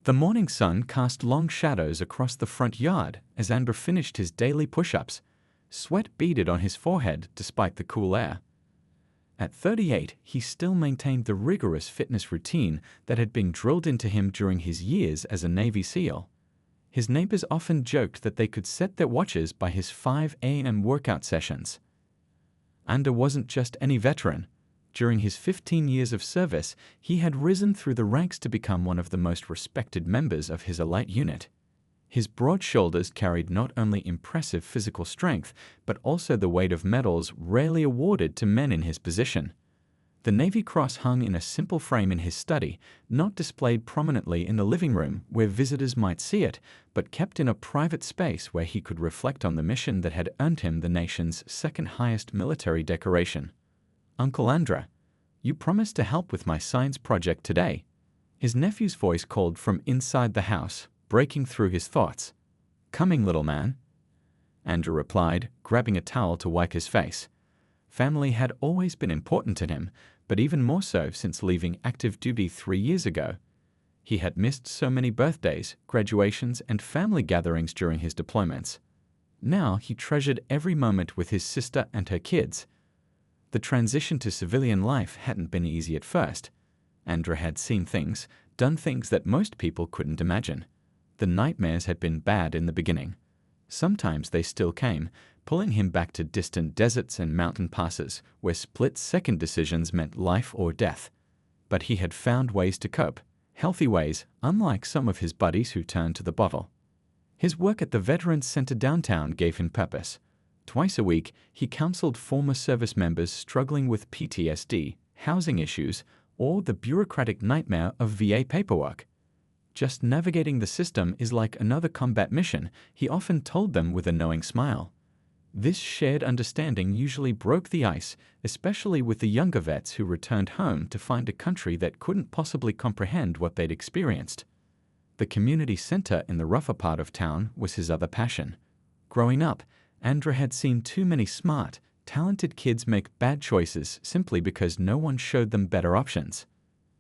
The morning sun cast long shadows across the front yard as Andrew finished his daily push-ups. Sweat beaded on his forehead despite the cool air. At 38, he still maintained the rigorous fitness routine that had been drilled into him during his years as a Navy SEAL. His neighbors often joked that they could set their watches by his 5 a.m. workout sessions. Andrew wasn't just any veteran. During his 15 years of service, he had risen through the ranks to become one of the most respected members of his elite unit. His broad shoulders carried not only impressive physical strength, but also the weight of medals rarely awarded to men in his position. The Navy Cross hung in a simple frame in his study, not displayed prominently in the living room where visitors might see it, but kept in a private space where he could reflect on the mission that had earned him the nation's second highest military decoration. "Uncle Andrew, you promised to help with my science project today." His nephew's voice called from inside the house, breaking through his thoughts. "Coming, little man," Andrew replied, grabbing a towel to wipe his face. Family had always been important to him, but even more so since leaving active duty 3 years ago. He had missed so many birthdays, graduations, and family gatherings during his deployments. Now he treasured every moment with his sister and her kids. The transition to civilian life hadn't been easy at first. Andrew had seen things, done things that most people couldn't imagine. The nightmares had been bad in the beginning. Sometimes they still came, pulling him back to distant deserts and mountain passes where split-second decisions meant life or death. But he had found ways to cope, healthy ways, unlike some of his buddies who turned to the bottle. His work at the Veterans Center downtown gave him purpose. Twice a week, he counseled former service members struggling with PTSD, housing issues, or the bureaucratic nightmare of VA paperwork. "Just navigating the system is like another combat mission," he often told them with a knowing smile. This shared understanding usually broke the ice, especially with the younger vets who returned home to find a country that couldn't possibly comprehend what they'd experienced. The community center in the rougher part of town was his other passion. Growing up, Andrew had seen too many smart, talented kids make bad choices simply because no one showed them better options.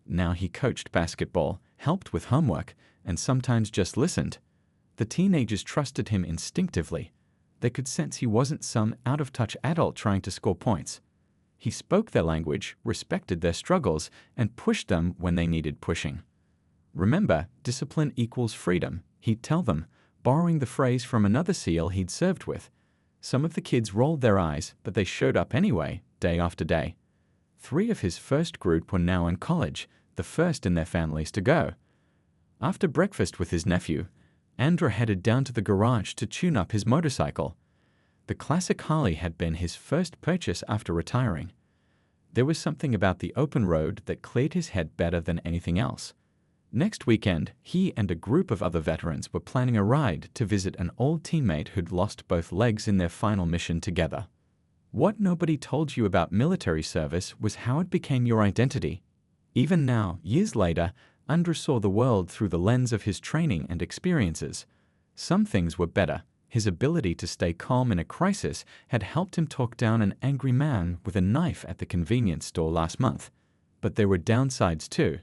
Now he coached basketball, helped with homework, and sometimes just listened. The teenagers trusted him instinctively. They could sense he wasn't some out-of-touch adult trying to score points. He spoke their language, respected their struggles, and pushed them when they needed pushing. "Remember, discipline equals freedom," he'd tell them, borrowing the phrase from another SEAL he'd served with. Some of the kids rolled their eyes, but they showed up anyway, day after day. 3 of his first group were now in college, the first in their families to go. After breakfast with his nephew, Andrew headed down to the garage to tune up his motorcycle. The classic Harley had been his first purchase after retiring. There was something about the open road that cleared his head better than anything else. Next weekend, he and a group of other veterans were planning a ride to visit an old teammate who'd lost both legs in their final mission together. What nobody told you about military service was how it became your identity. Even now, years later, Andrew saw the world through the lens of his training and experiences. Some things were better. His ability to stay calm in a crisis had helped him talk down an angry man with a knife at the convenience store last month. But there were downsides too.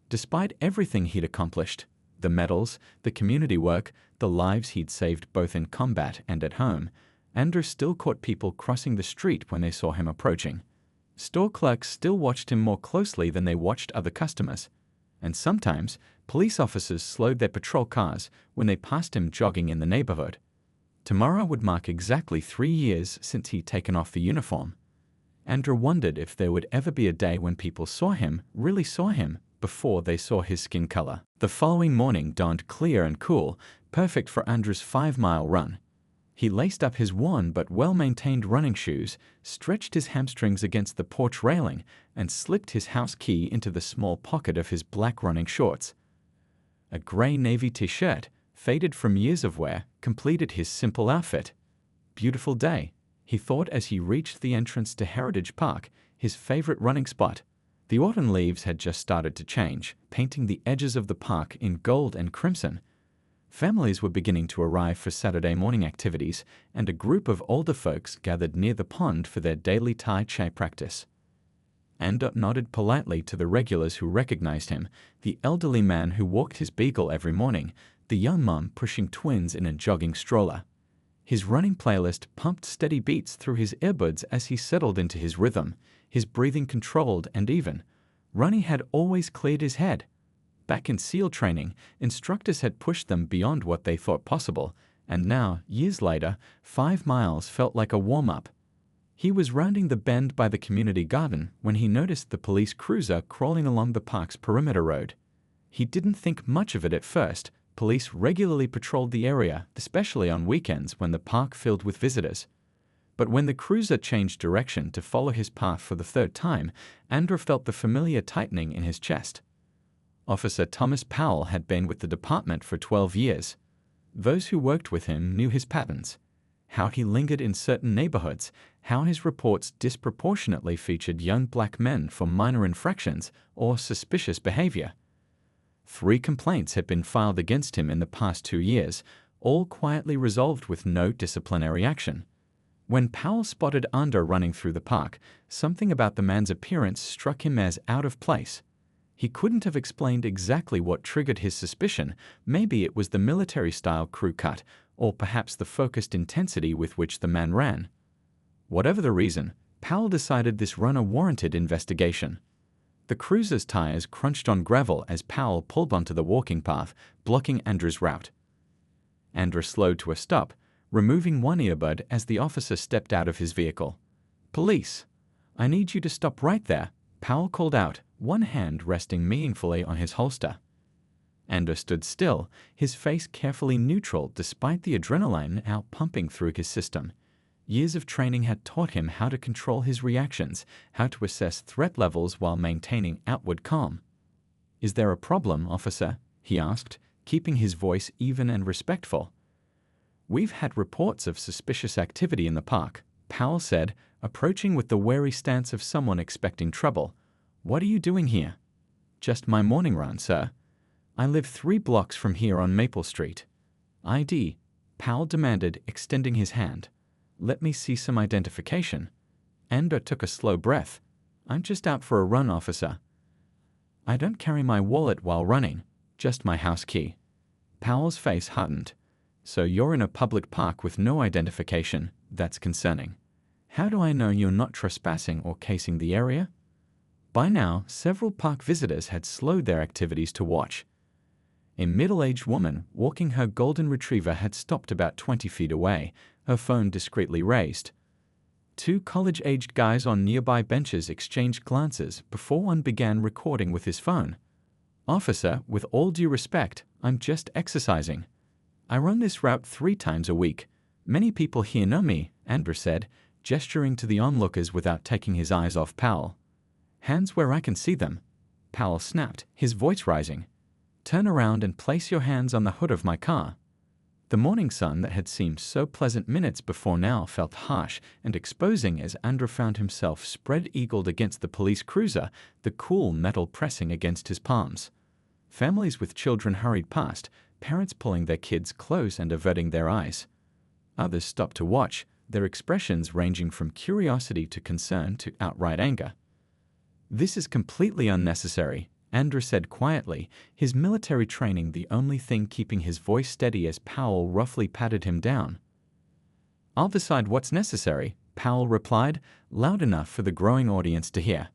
Despite everything he'd accomplished, the medals, the community work, the lives he'd saved both in combat and at home, Andrew still caught people crossing the street when they saw him approaching. Store clerks still watched him more closely than they watched other customers. And sometimes, police officers slowed their patrol cars when they passed him jogging in the neighborhood. Tomorrow would mark exactly 3 years since he'd taken off the uniform. Andrew wondered if there would ever be a day when people really saw him, before they saw his skin color. The following morning dawned clear and cool, perfect for Andrew's 5-mile run. He laced up his worn but well-maintained running shoes, stretched his hamstrings against the porch railing, and slipped his house key into the small pocket of his black running shorts. A gray navy t-shirt, faded from years of wear, completed his simple outfit. Beautiful day, he thought as he reached the entrance to Heritage Park, his favorite running spot. The autumn leaves had just started to change, painting the edges of the park in gold and crimson. Families were beginning to arrive for Saturday morning activities, and a group of older folks gathered near the pond for their daily Tai Chi practice. Andrew nodded politely to the regulars who recognized him, the elderly man who walked his beagle every morning, the young mom pushing twins in a jogging stroller. His running playlist pumped steady beats through his earbuds as he settled into his rhythm, his breathing controlled and even. Running had always cleared his head. Back in SEAL training, instructors had pushed them beyond what they thought possible, and now, years later, 5 miles felt like a warm-up. He was rounding the bend by the community garden when he noticed the police cruiser crawling along the park's perimeter road. He didn't think much of it at first. Police regularly patrolled the area, especially on weekends when the park filled with visitors. But when the cruiser changed direction to follow his path for the third time, Andrew felt the familiar tightening in his chest. Officer Thomas Powell had been with the department for 12 years. Those who worked with him knew his patterns. How he lingered in certain neighborhoods, how his reports disproportionately featured young black men for minor infractions or suspicious behavior. 3 complaints had been filed against him in the past 2 years, all quietly resolved with no disciplinary action. When Powell spotted Andrew running through the park, something about the man's appearance struck him as out of place. He couldn't have explained exactly what triggered his suspicion. Maybe it was the military-style crew cut, or perhaps the focused intensity with which the man ran. Whatever the reason, Powell decided this runner warranted investigation. The cruiser's tires crunched on gravel as Powell pulled onto the walking path, blocking Andrew's route. Andrew slowed to a stop, removing one earbud as the officer stepped out of his vehicle. "Police! I need you to stop right there," Powell called out, one hand resting meaningfully on his holster. Andrew stood still, his face carefully neutral despite the adrenaline now pumping through his system. Years of training had taught him how to control his reactions, how to assess threat levels while maintaining outward calm. "Is there a problem, officer?" he asked, keeping his voice even and respectful. "We've had reports of suspicious activity in the park," Powell said, approaching with the wary stance of someone expecting trouble. "What are you doing here?" "Just my morning run, sir. I live 3 blocks from here on Maple Street." "ID," Powell demanded, extending his hand. "Let me see some identification." Andrew took a slow breath. "I'm just out for a run, officer." "I don't carry my wallet while running, just my house key." Powell's face hardened. "So you're in a public park with no identification. That's concerning. How do I know you're not trespassing or casing the area?" By now, several park visitors had slowed their activities to watch. A middle-aged woman walking her golden retriever had stopped about 20 feet away, her phone discreetly raised. 2 college-aged guys on nearby benches exchanged glances before one began recording with his phone. "Officer, with all due respect, I'm just exercising. I run this route 3 times a week. Many people here know me," Andrew said, gesturing to the onlookers without taking his eyes off Powell. "Hands where I can see them," Powell snapped, his voice rising. "Turn around and place your hands on the hood of my car." The morning sun that had seemed so pleasant minutes before now felt harsh and exposing as Andrew found himself spread-eagled against the police cruiser, the cool metal pressing against his palms. Families with children hurried past, parents pulling their kids close and averting their eyes. Others stopped to watch, their expressions ranging from curiosity to concern to outright anger. "This is completely unnecessary," Andrew said quietly, his military training the only thing keeping his voice steady as Powell roughly patted him down. "I'll decide what's necessary," Powell replied, loud enough for the growing audience to hear.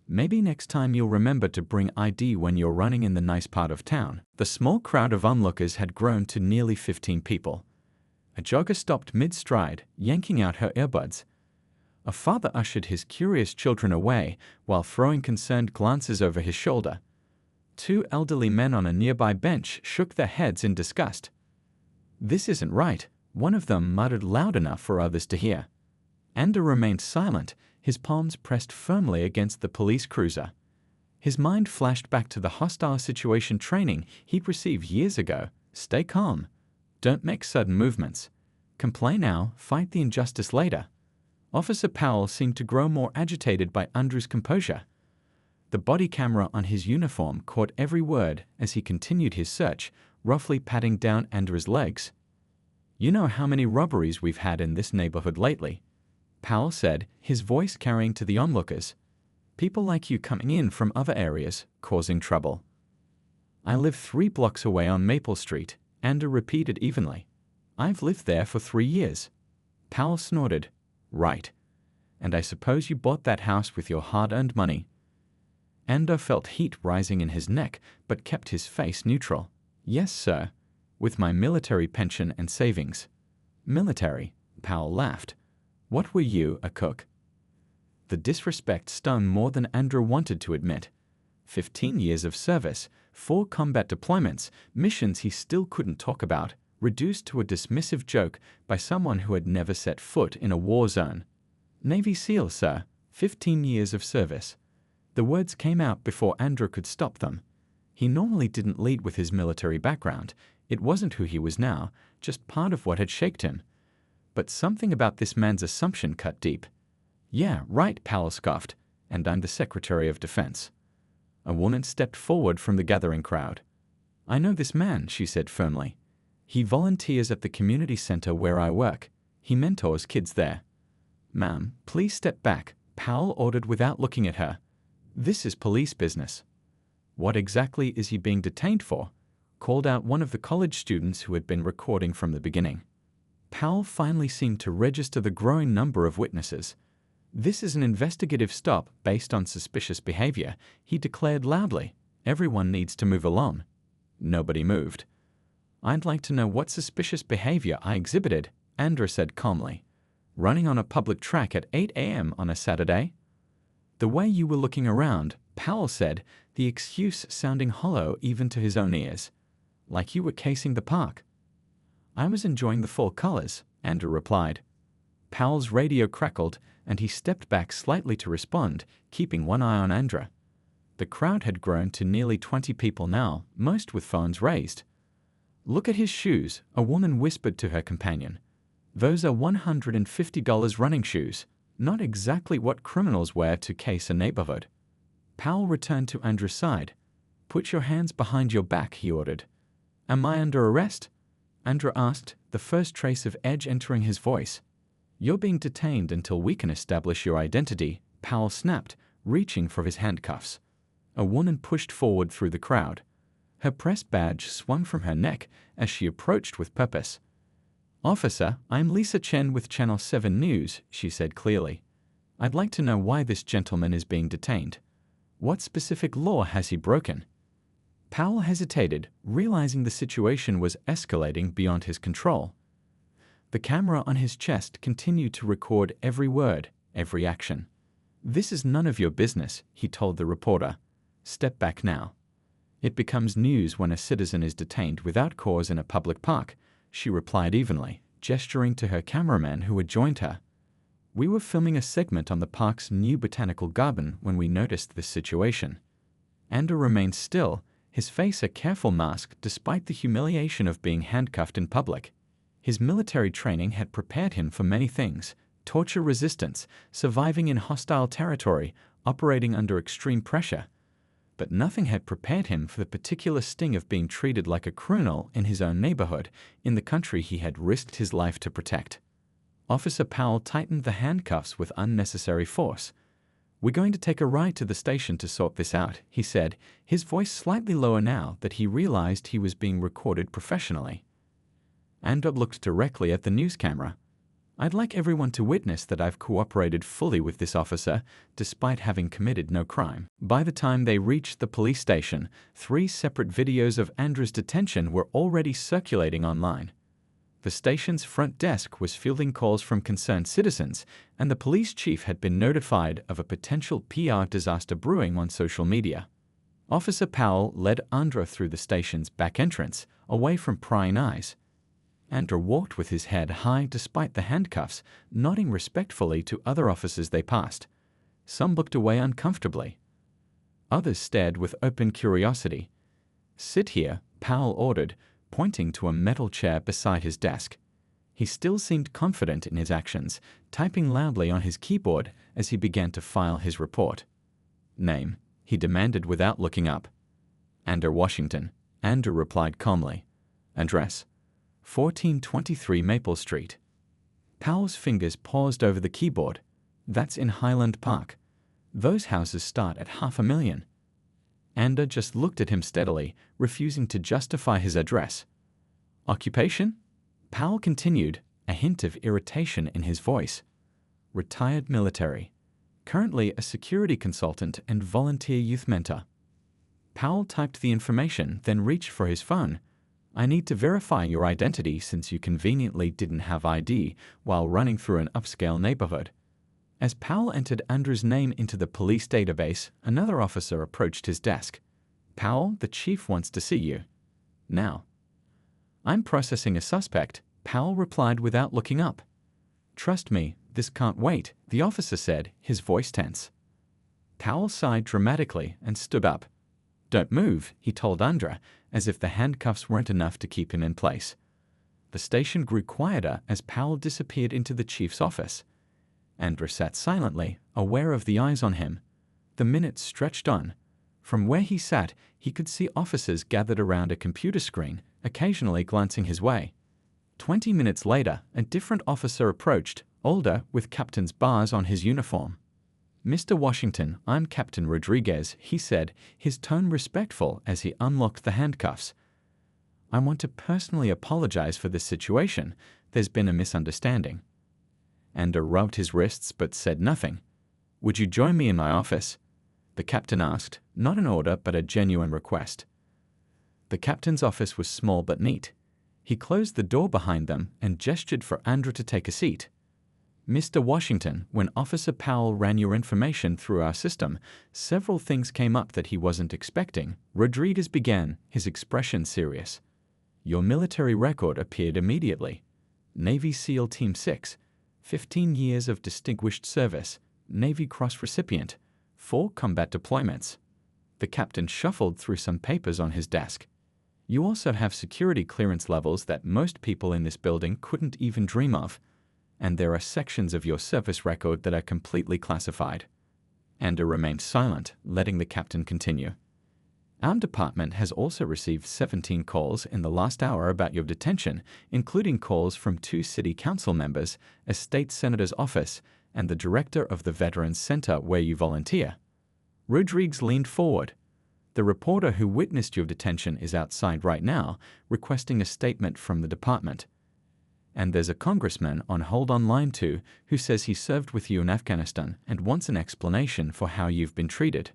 "Maybe next time you'll remember to bring ID when you're running in the nice part of town." The small crowd of onlookers had grown to nearly 15 people. A jogger stopped mid-stride, yanking out her earbuds. A father ushered his curious children away while throwing concerned glances over his shoulder. 2 elderly men on a nearby bench shook their heads in disgust. "This isn't right," one of them muttered loud enough for others to hear. Andrew remained silent, his palms pressed firmly against the police cruiser. His mind flashed back to the hostile situation training he'd received years ago. Stay calm. Don't make sudden movements. Complain now, fight the injustice later. Officer Powell seemed to grow more agitated by Andrew's composure. The body camera on his uniform caught every word as he continued his search, roughly patting down Andrew's legs. "You know how many robberies we've had in this neighborhood lately," Powell said, his voice carrying to the onlookers. People like you coming in from other areas, causing trouble. I live 3 blocks away on Maple Street, Andrew repeated evenly. I've lived there for 3 years. Powell snorted. Right. And I suppose you bought that house with your hard-earned money. Andrew felt heat rising in his neck, but kept his face neutral. Yes, sir. With my military pension and savings. Military? Powell laughed. What were you, a cook? The disrespect stung more than Andrew wanted to admit. 15 years of service, 4 combat deployments, missions he still couldn't talk about, reduced to a dismissive joke by someone who had never set foot in a war zone. Navy SEAL, sir. 15 years of service. The words came out before Andrew could stop them. He normally didn't lead with his military background. It wasn't who he was now, just part of what had shaped him. But something about this man's assumption cut deep. Yeah, right, Powell scoffed, and I'm the Secretary of Defense. A woman stepped forward from the gathering crowd. I know this man, she said firmly. He volunteers at the community center where I work. He mentors kids there. Ma'am, please step back, Powell ordered without looking at her. This is police business. What exactly is he being detained for? Called out one of the college students who had been recording from the beginning. Powell finally seemed to register the growing number of witnesses. This is an investigative stop based on suspicious behavior, he declared loudly. Everyone needs to move along. Nobody moved. I'd like to know what suspicious behavior I exhibited, Andrew said calmly. Running on a public track at 8 a.m. on a Saturday? The way you were looking around, Powell said, the excuse sounding hollow even to his own ears. Like you were casing the park. I was enjoying the fall colors, Andrew replied. Powell's radio crackled, and he stepped back slightly to respond, keeping one eye on Andrew. The crowd had grown to nearly 20 people now, most with phones raised. Look at his shoes, a woman whispered to her companion. Those are $150 running shoes, not exactly what criminals wear to case a neighborhood. Powell returned to Andrew's side. Put your hands behind your back, he ordered. Am I under arrest? Andrew asked, the first trace of edge entering his voice. You're being detained until we can establish your identity, Powell snapped, reaching for his handcuffs. A woman pushed forward through the crowd. Her press badge swung from her neck as she approached with purpose. Officer, I'm Lisa Chen with Channel 7 News, she said clearly. I'd like to know why this gentleman is being detained. What specific law has he broken? Powell hesitated, realizing the situation was escalating beyond his control. The camera on his chest continued to record every word, every action. This is none of your business, he told the reporter. Step back now. It becomes news when a citizen is detained without cause in a public park, she replied evenly, gesturing to her cameraman who had joined her. We were filming a segment on the park's new botanical garden when we noticed this situation. Andrew remained still, his face a careful mask despite the humiliation of being handcuffed in public. His military training had prepared him for many things: torture resistance, surviving in hostile territory, operating under extreme pressure. But nothing had prepared him for the particular sting of being treated like a criminal in his own neighborhood, in the country he had risked his life to protect. Officer Powell tightened the handcuffs with unnecessary force. We're going to take a ride to the station to sort this out, he said, his voice slightly lower now that he realized he was being recorded professionally. Andrew looked directly at the news camera. I'd like everyone to witness that I've cooperated fully with this officer, despite having committed no crime. By the time they reached the police station, 3 separate videos of Andrew's detention were already circulating online. The station's front desk was fielding calls from concerned citizens, and the police chief had been notified of a potential PR disaster brewing on social media. Officer Powell led Andrew through the station's back entrance, away from prying eyes. Andrew walked with his head high despite the handcuffs, nodding respectfully to other officers they passed. Some looked away uncomfortably. Others stared with open curiosity. Sit here, Powell ordered, pointing to a metal chair beside his desk. He still seemed confident in his actions, typing loudly on his keyboard as he began to file his report. Name, he demanded without looking up. Andrew Washington, Andrew replied calmly. Address, 1423 Maple Street. Powell's fingers paused over the keyboard. That's in Highland Park. Those houses start at $500,000. Ander just looked at him steadily, refusing to justify his address. Occupation? Powell continued, a hint of irritation in his voice. Retired military. Currently a security consultant and volunteer youth mentor. Powell typed the information, then reached for his phone. I need to verify your identity since you conveniently didn't have ID while running through an upscale neighborhood. As Powell entered Andrew's name into the police database, another officer approached his desk. Powell, the chief wants to see you. Now. I'm processing a suspect, Powell replied without looking up. Trust me, this can't wait, the officer said, his voice tense. Powell sighed dramatically and stood up. Don't move, he told Andra, as if the handcuffs weren't enough to keep him in place. The station grew quieter as Powell disappeared into the chief's office. Andra sat silently, aware of the eyes on him. The minutes stretched on. From where he sat, he could see officers gathered around a computer screen, occasionally glancing his way. 20 minutes later, a different officer approached, older, with captain's bars on his uniform. Mr. Washington, I'm Captain Rodriguez, he said, his tone respectful as he unlocked the handcuffs. I want to personally apologize for this situation. There's been a misunderstanding. Ander rubbed his wrists but said nothing. Would you join me in my office? The captain asked, not an order but a genuine request. The captain's office was small but neat. He closed the door behind them and gestured for Andrew to take a seat. Mr. Washington, when Officer Powell ran your information through our system, several things came up that he wasn't expecting. Rodriguez began, his expression serious. Your military record appeared immediately. Navy SEAL Team 6, 15 years of distinguished service, Navy Cross recipient, 4 combat deployments. The captain shuffled through some papers on his desk. You also have security clearance levels that most people in this building couldn't even dream of. And there are sections of your service record that are completely classified. Ander remained silent, letting the captain continue. Our department has also received 17 calls in the last hour about your detention, including calls from 2 city council members, a state senator's office, and the director of the Veterans Center where you volunteer. Rodriguez leaned forward. The reporter who witnessed your detention is outside right now, requesting a statement from the department. And there's a congressman on hold on line 2 who says he served with you in Afghanistan and wants an explanation for how you've been treated.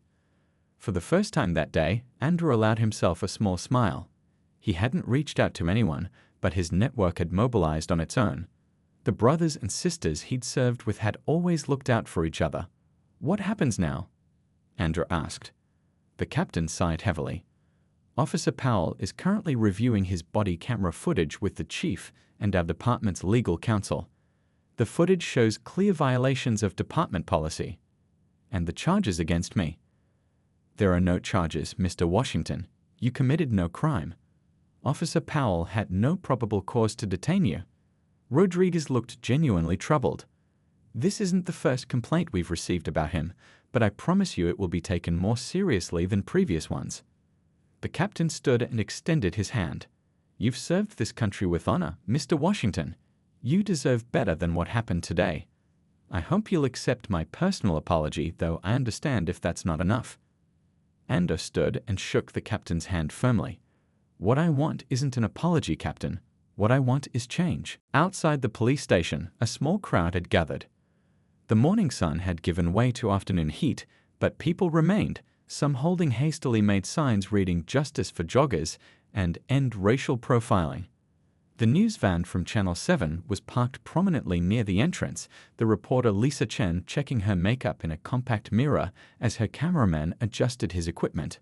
For the first time that day, Andrew allowed himself a small smile. He hadn't reached out to anyone, but his network had mobilized on its own. The brothers and sisters he'd served with had always looked out for each other. What happens now? Andrew asked. The captain sighed heavily. Officer Powell is currently reviewing his body camera footage with the chief and our department's legal counsel. The footage shows clear violations of department policy. And the charges against me? There are no charges, Mr. Washington. You committed no crime. Officer Powell had no probable cause to detain you. Rodriguez looked genuinely troubled. This isn't the first complaint we've received about him, but I promise you it will be taken more seriously than previous ones. The captain stood and extended his hand. You've served this country with honor, Mr. Washington. You deserve better than what happened today. I hope you'll accept my personal apology, though I understand if that's not enough. Ander stood and shook the captain's hand firmly. What I want isn't an apology, Captain. What I want is change. Outside the police station, a small crowd had gathered. The morning sun had given way to afternoon heat, but people remained, some holding hastily made signs reading "Justice for Joggers" and "End Racial Profiling." The news van from Channel 7 was parked prominently near the entrance, the reporter Lisa Chen checking her makeup in a compact mirror as her cameraman adjusted his equipment.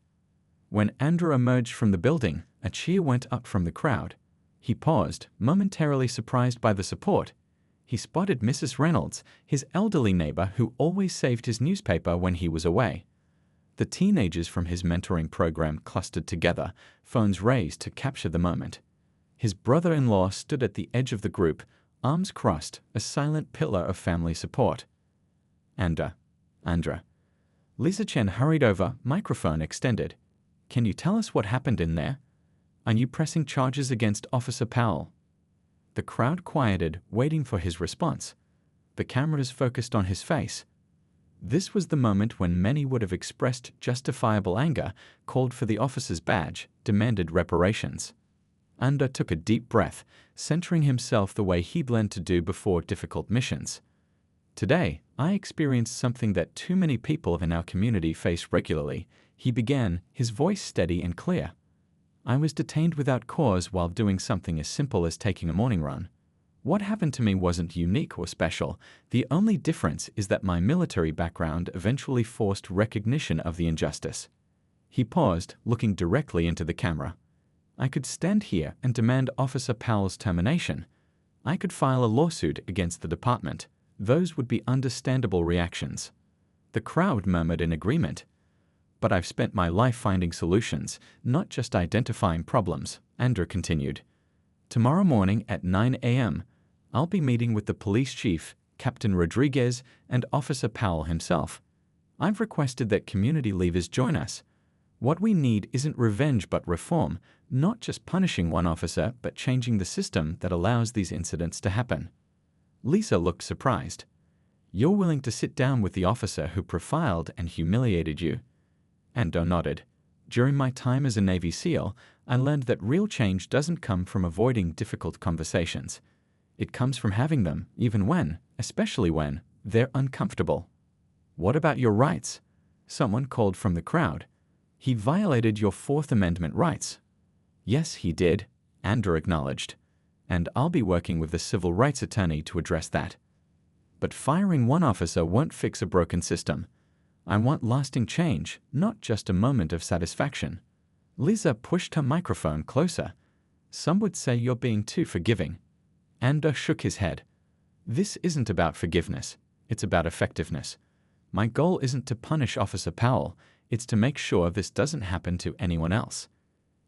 When Andrew emerged from the building, a cheer went up from the crowd. He paused, momentarily surprised by the support. He spotted Mrs. Reynolds, his elderly neighbor who always saved his newspaper when he was away. The teenagers from his mentoring program clustered together, phones raised to capture the moment. His brother-in-law stood at the edge of the group, arms crossed, a silent pillar of family support. Andra. Lisa Chen hurried over, microphone extended. Can you tell us what happened in there? Are you pressing charges against Officer Powell? The crowd quieted, waiting for his response. The cameras focused on his face. This was the moment when many would have expressed justifiable anger, called for the officer's badge, demanded reparations. Ander took a deep breath, centering himself the way he'd learned to do before difficult missions. Today, I experienced something that too many people in our community face regularly, he began, his voice steady and clear. I was detained without cause while doing something as simple as taking a morning run. What happened to me wasn't unique or special. The only difference is that my military background eventually forced recognition of the injustice. He paused, looking directly into the camera. I could stand here and demand Officer Powell's termination. I could file a lawsuit against the department. Those would be understandable reactions. The crowd murmured in agreement. But I've spent my life finding solutions, not just identifying problems, Andrew continued. Tomorrow morning at 9 a.m., I'll be meeting with the police chief, Captain Rodriguez, and Officer Powell himself. I've requested that community leaders join us. What we need isn't revenge but reform, not just punishing one officer but changing the system that allows these incidents to happen. Lisa looked surprised. You're willing to sit down with the officer who profiled and humiliated you? Ando nodded. During my time as a Navy SEAL, I learned that real change doesn't come from avoiding difficult conversations. It comes from having them, even when, especially when, they're uncomfortable. What about your rights? Someone called from the crowd. He violated your Fourth Amendment rights. Yes, he did, Andrew acknowledged. And I'll be working with the civil rights attorney to address that. But firing one officer won't fix a broken system. I want lasting change, not just a moment of satisfaction. Lisa pushed her microphone closer. Some would say you're being too forgiving. Ander shook his head. This isn't about forgiveness. It's about effectiveness. My goal isn't to punish Officer Powell. It's to make sure this doesn't happen to anyone else.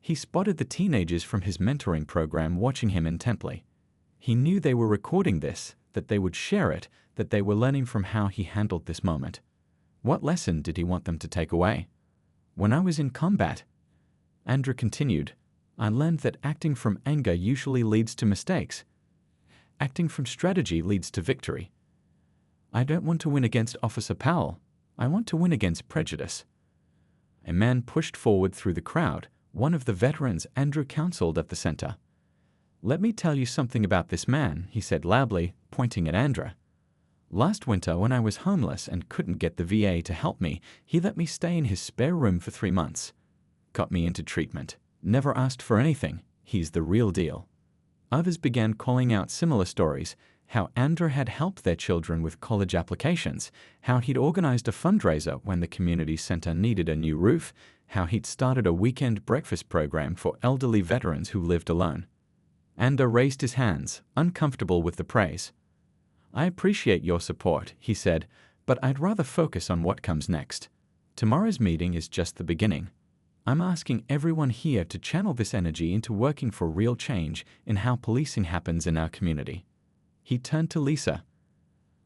He spotted the teenagers from his mentoring program watching him intently. He knew they were recording this, that they would share it, that they were learning from how he handled this moment. What lesson did he want them to take away? When I was in combat, Andrew continued, I learned that acting from anger usually leads to mistakes. Acting from strategy leads to victory. I don't want to win against Officer Powell. I want to win against prejudice. A man pushed forward through the crowd, one of the veterans Andrew counseled at the center. Let me tell you something about this man, he said loudly, pointing at Andrew. Last winter, when I was homeless and couldn't get the VA to help me, he let me stay in his spare room for 3 months. Got me into treatment. Never asked for anything. He's the real deal. Others began calling out similar stories, how Andrew had helped their children with college applications, how he'd organized a fundraiser when the community center needed a new roof, how he'd started a weekend breakfast program for elderly veterans who lived alone. Andrew raised his hands, uncomfortable with the praise. I appreciate your support, he said, but I'd rather focus on what comes next. Tomorrow's meeting is just the beginning. I'm asking everyone here to channel this energy into working for real change in how policing happens in our community. He turned to Lisa.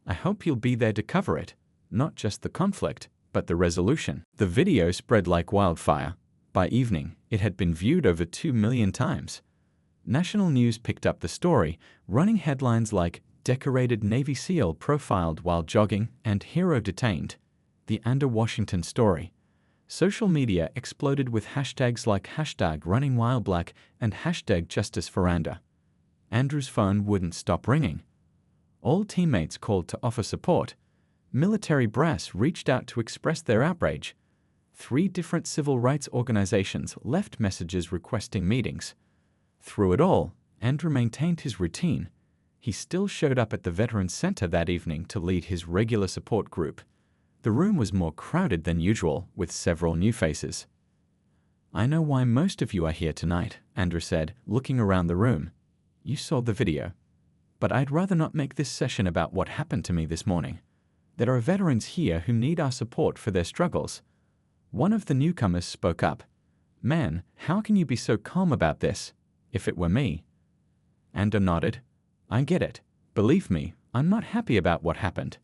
I hope you'll be there to cover it, not just the conflict, but the resolution. The video spread like wildfire. By evening, it had been viewed over 2 million times. National news picked up the story, running headlines like Decorated Navy SEAL profiled while jogging and Hero detained. The Andrew Washington story. Social media exploded with hashtags like #RunningWildBlack and #JusticeForAnder. Andrew's phone wouldn't stop ringing. All teammates called to offer support. Military brass reached out to express their outrage. 3 different civil rights organizations left messages requesting meetings. Through it all, Andrew maintained his routine. He still showed up at the Veterans Center that evening to lead his regular support group. The room was more crowded than usual, with several new faces. I know why most of you are here tonight, Andrew said, looking around the room. You saw the video. But I'd rather not make this session about what happened to me this morning. There are veterans here who need our support for their struggles. One of the newcomers spoke up. Man, how can you be so calm about this? If it were me. Andrew nodded. I get it. Believe me, I'm not happy about what happened.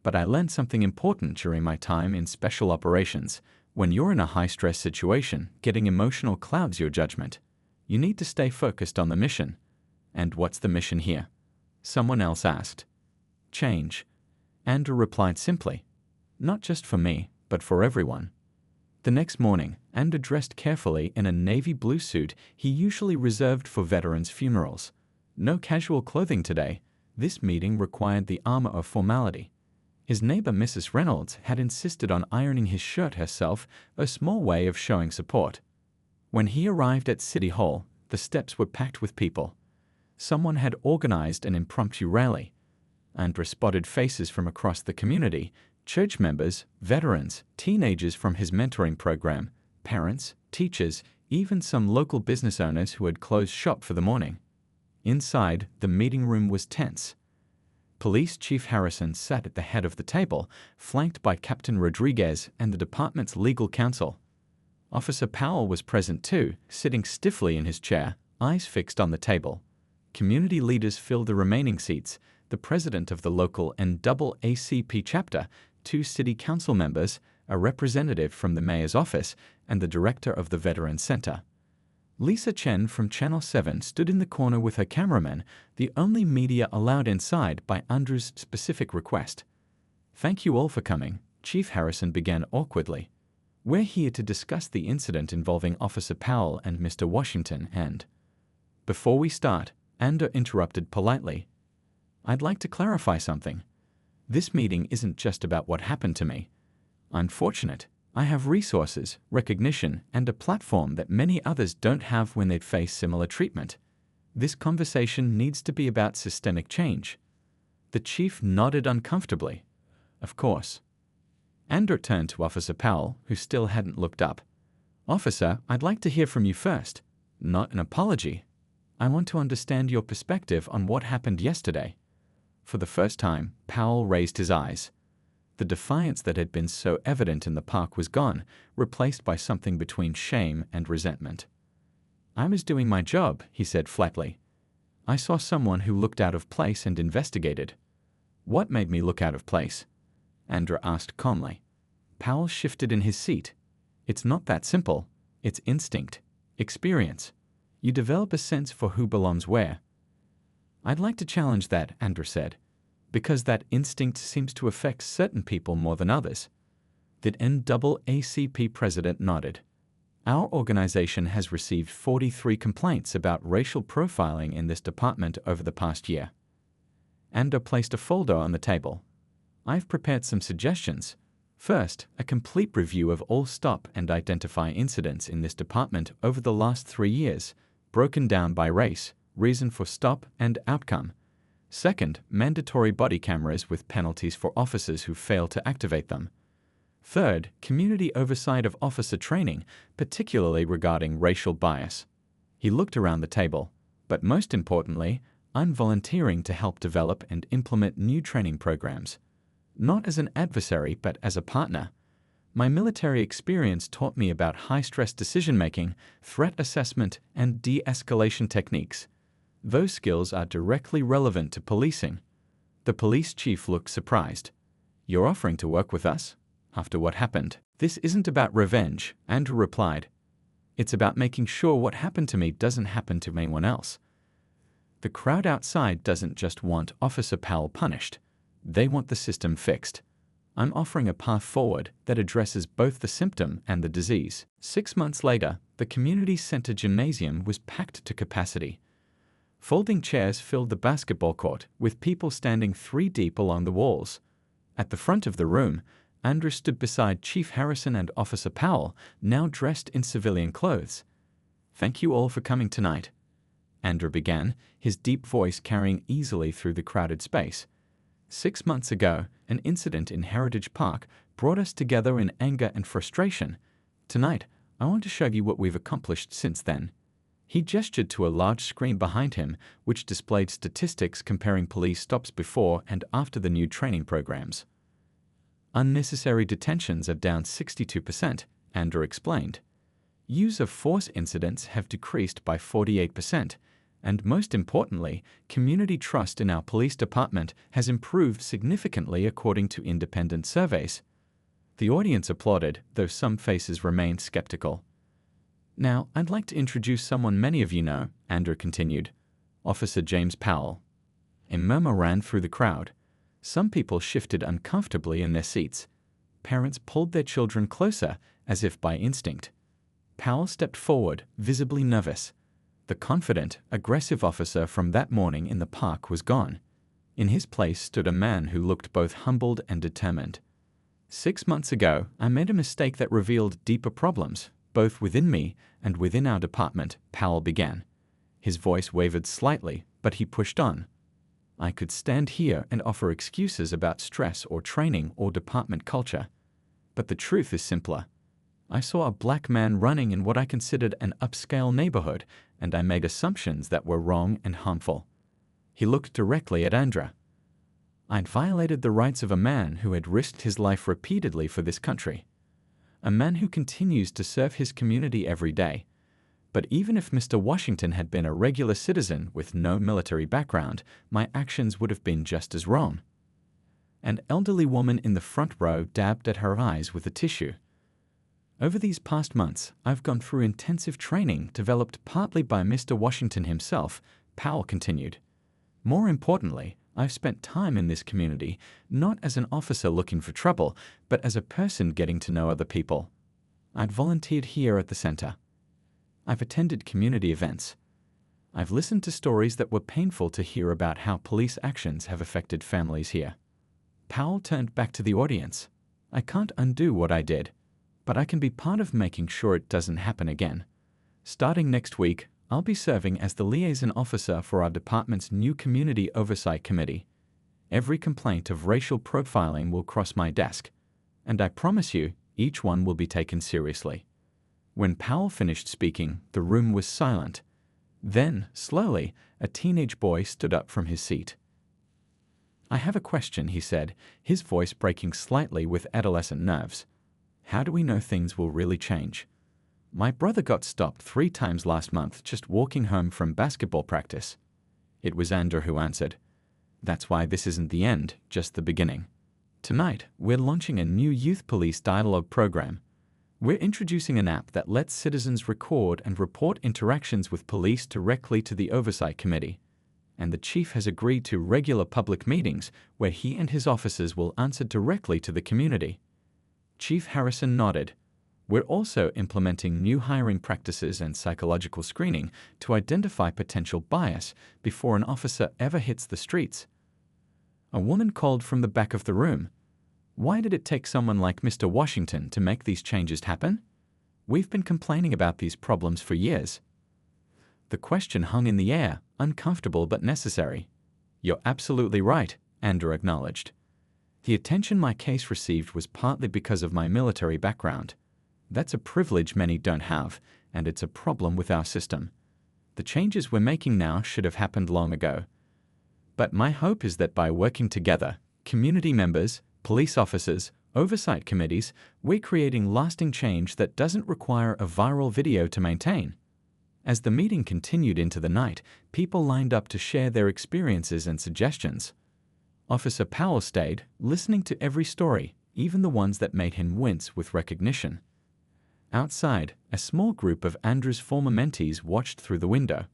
But I learned something important during my time in special operations. When you're in a high-stress situation, getting emotional clouds your judgment. You need to stay focused on the mission. And what's the mission here? Someone else asked. Change. Andrew replied simply. Not just for me, but for everyone. The next morning, Andrew dressed carefully in a navy blue suit he usually reserved for veterans' funerals. No casual clothing today. This meeting required the armor of formality. His neighbor Mrs. Reynolds had insisted on ironing his shirt herself, a small way of showing support. When he arrived at City Hall, the steps were packed with people. Someone had organized an impromptu rally. Andrew spotted faces from across the community: church members, veterans, teenagers from his mentoring program, parents, teachers, even some local business owners who had closed shop for the morning. Inside, the meeting room was tense. Police Chief Harrison sat at the head of the table, flanked by Captain Rodriguez and the department's legal counsel. Officer Powell was present too, sitting stiffly in his chair, eyes fixed on the table. Community leaders filled the remaining seats: the president of the local NAACP chapter, 2 city council members, a representative from the mayor's office, and the director of the Veterans Center. Lisa Chen from Channel 7 stood in the corner with her cameraman, the only media allowed inside by Andrew's specific request. "Thank you all for coming," Chief Harrison began awkwardly. "We're here to discuss the incident involving Officer Powell and Mr. Washington and—" Before we start, Andrew interrupted politely. "I'd like to clarify something. This meeting isn't just about what happened to me. I'm fortunate. I have resources, recognition, and a platform that many others don't have when they'd face similar treatment. This conversation needs to be about systemic change." The chief nodded uncomfortably. "Of course." Andrew turned to Officer Powell, who still hadn't looked up. "Officer, I'd like to hear from you first. Not an apology. I want to understand your perspective on what happened yesterday." For the first time, Powell raised his eyes. The defiance that had been so evident in the park was gone, replaced by something between shame and resentment. "I was doing my job," he said flatly. "I saw someone who looked out of place and investigated." "What made me look out of place?" Andrew asked calmly. Powell shifted in his seat. "It's not that simple. It's instinct, experience. You develop a sense for who belongs where." "I'd like to challenge that," Andrew said, "because that instinct seems to affect certain people more than others." The NAACP president nodded. "Our organization has received 43 complaints about racial profiling in this department over the past year." Andrew placed a folder on the table. "I've prepared some suggestions. First, a complete review of all stop and identify incidents in this department over the last 3 years, broken down by race, reason for stop, and outcome. Second, mandatory body cameras with penalties for officers who fail to activate them. Third, community oversight of officer training, particularly regarding racial bias." He looked around the table. "But most importantly, I'm volunteering to help develop and implement new training programs. Not as an adversary, but as a partner. My military experience taught me about high-stress decision-making, threat assessment, and de-escalation techniques. Those skills are directly relevant to policing." The police chief looked surprised. "You're offering to work with us? After what happened?" "This isn't about revenge," Andrew replied. "It's about making sure what happened to me doesn't happen to anyone else. The crowd outside doesn't just want Officer Powell punished. They want the system fixed. I'm offering a path forward that addresses both the symptom and the disease." 6 months later, the community center gymnasium was packed to capacity. Folding chairs filled the basketball court, with people standing 3 deep along the walls. At the front of the room, Andrew stood beside Chief Harrison and Officer Powell, now dressed in civilian clothes. "Thank you all for coming tonight," Andrew began, his deep voice carrying easily through the crowded space. 6 months ago, an incident in Heritage Park brought us together in anger and frustration. Tonight, I want to show you what we've accomplished since then." He gestured to a large screen behind him, which displayed statistics comparing police stops before and after the new training programs. "Unnecessary detentions are down 62%, Andrew explained. Use of force incidents have decreased by 48%, and most importantly, community trust in our police department has improved significantly according to independent surveys." The audience applauded, though some faces remained skeptical. "Now, I'd like to introduce someone many of you know," Andrew continued. "Officer James Powell." A murmur ran through the crowd. Some people shifted uncomfortably in their seats. parents pulled their children closer, as if by instinct. Powell stepped forward, visibly nervous. The confident, aggressive officer from that morning in the park was gone. In his place stood a man who looked both humbled and determined. 6 months ago, I made a mistake that revealed deeper problems, both within me and within our department, Powell began. His voice wavered slightly, but he pushed on. I could stand here and offer excuses about stress or training or department culture. But the truth is simpler. I saw a black man running in what I considered an upscale neighborhood, and I made assumptions that were wrong and harmful. He looked directly at Andra. I'd violated the rights of a man who had risked his life repeatedly for this country. A man who continues to serve his community every day. But even if Mr. Washington had been a regular citizen with no military background, my actions would have been just as wrong. An elderly woman in the front row dabbed at her eyes with a tissue. Over these past months, I've gone through intensive training developed partly by Mr. Washington himself, Powell continued. More importantly, I've spent time in this community, not as an officer looking for trouble, but as a person getting to know other people. I'd volunteered here at the center. I've attended community events. I've listened to stories that were painful to hear about how police actions have affected families here. Powell turned back to the audience. I can't undo what I did, but I can be part of making sure it doesn't happen again. Starting next week, I'll be serving as the liaison officer for our department's new Community Oversight Committee. Every complaint of racial profiling will cross my desk, and I promise you, each one will be taken seriously. When Powell finished speaking, the room was silent. Then, slowly, a teenage boy stood up from his seat. I have a question, he said, his voice breaking slightly with adolescent nerves. How do we know things will really change? My brother got stopped 3 times last month just walking home from basketball practice. It was Andrew who answered. That's why this isn't the end, just the beginning. Tonight, we're launching a new youth police dialogue program. We're introducing an app that lets citizens record and report interactions with police directly to the Oversight Committee. And the chief has agreed to regular public meetings where he and his officers will answer directly to the community. Chief Harrison nodded. We're also implementing new hiring practices and psychological screening to identify potential bias before an officer ever hits the streets. A woman called from the back of the room. Why did it take someone like Mr. Washington to make these changes happen? We've been complaining about these problems for years. The question hung in the air, uncomfortable but necessary. You're absolutely right, Andrew acknowledged. The attention my case received was partly because of my military background. That's a privilege many don't have, and it's a problem with our system. The changes we're making now should have happened long ago. But my hope is that by working together, community members, police officers, oversight committees, we're creating lasting change that doesn't require a viral video to maintain. As the meeting continued into the night, people lined up to share their experiences and suggestions. Officer Powell stayed, listening to every story, even the ones that made him wince with recognition. Outside, a small group of Andrew's former mentees watched through the window.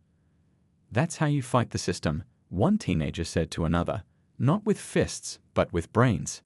That's how you fight the system, one teenager said to another, not with fists, but with brains.